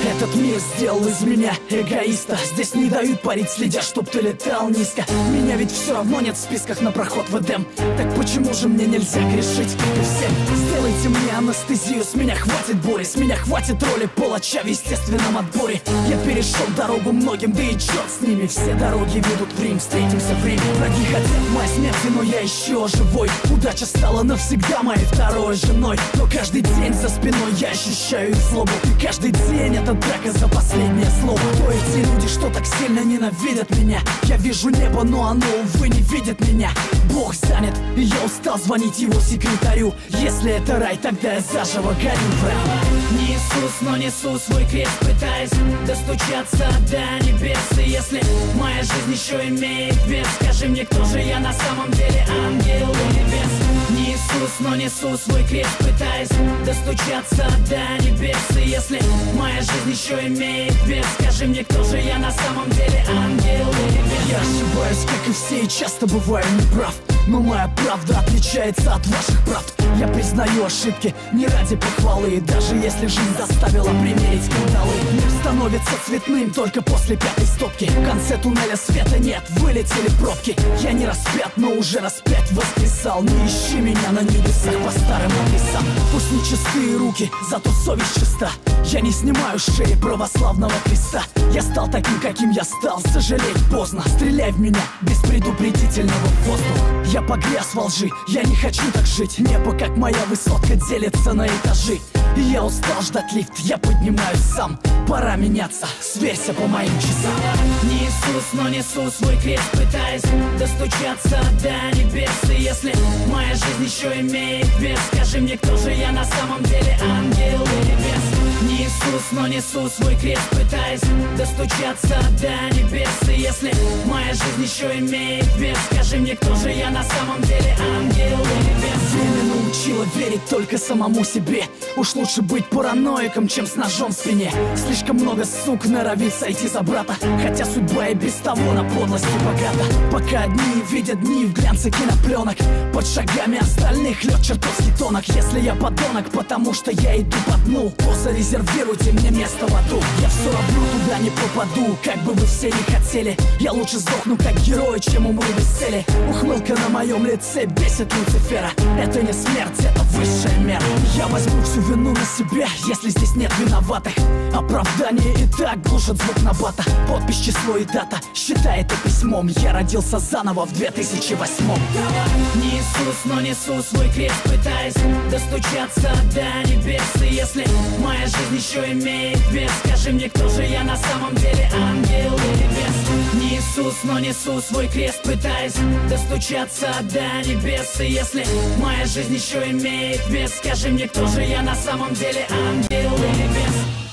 Этот мир сделал из меня эгоиста. Здесь не дают парить, следя, чтоб ты летал низко. Меня ведь все равно нет в списках на проход в Эдем. Так почему же мне нельзя грешить, как и всем? Сделайте мне анестезию, с меня хватит боли, с меня хватит роли палача в естественном отборе. Я перешел дорогу многим, да и черт с ними. Все дороги ведут в Рим, встретимся в Риме. Враги хотят моей смерти, но я еще живой. Удача стала навсегда моей второй женой. Но каждый день за спиной я ощущаю их злобу. И каждый день это драка за последнее слово. То эти люди, что так сильно ненавидят меня. Я вижу небо, но оно, увы, не видит меня. Бог занят, и я устал звонить его секретарю. Если это рай, тогда я заживо горю. Не Иисус, но несу свой крест, пытаясь достучаться до небес. И если моя жизнь еще имеет вес, скажи мне, кто же я на самом деле, ангел или бес? Не Иисус, но несу свой крест, пытаясь достучаться до небес. И если моя жизнь еще имеет вес, скажи мне, кто же я на самом деле, ангел или бес? Я ошибаюсь, как и все, и часто бываю неправ. Но моя правда отличается от ваших правд. Я признаю ошибки не ради похвалы. Даже если жизнь заставила примерить кандалы. Мир становится цветным только после пятой стопки. В конце туннеля света нет, вылетели пробки. Я не распят, но уже распять воскресал. Не ищи меня на небесах по старым адресам. Пусть не чистые руки, зато совесть чиста. Я не снимаю с шеи православного креста. Я стал таким, каким я стал, сожалеть поздно. Стреляй в меня без предупредительного воздуха. Я погряз во лжи, я не хочу так жить. Небо, как моя высотка, делится на этажи. И я устал ждать лифт, я поднимаюсь сам. Пора меняться, сверься по моим часам. Не Иисус, но несу свой крест, пытаясь достучаться до небес. И если моя жизнь еще имеет вес, скажи мне, кто же я на самом деле, ангел или бес? Не Иисус, но несу свой крест, пытаясь достучаться до небес. И если моя жизнь еще имеет вес, скажи мне, кто же я на самом деле, ангел или бес? Время научило верить только самому себе. Уж лучше быть параноиком, чем с ножом в спине. Слишком много сук норовит сойти за брата, хотя судьба и без того на подлости богата. Пока одни видят дни в глянце кинопленок, под шагами остальных лед чертовски тонок. Если я подонок, потому что я иду по дну, то зарезервируйте мне место в аду. Я все равно туда не попаду, как бы вы все не хотели. Я лучше сдохну как герой, чем умру без цели. Ухмылка на моем лице бесит Люцифера. Это не смерть, это высшая мера. Я возьму всю вину на себя, если здесь нет виноватых. Оправдание и так глушит звук набата. Подпись, число и дата, считай это письмом. Я родился заново в 2008-м. Не Иисус, но несу свой крест, пытаясь достучаться до небес. И если моя жизнь еще имеет вес, скажи мне, кто же я на самом деле, ангел или бес? Не Иисус, но несу свой крест, пытаясь достучаться до небес. И если моя жизнь еще имеет вес, скажи мне, кто же я на самом деле, ангел или бес?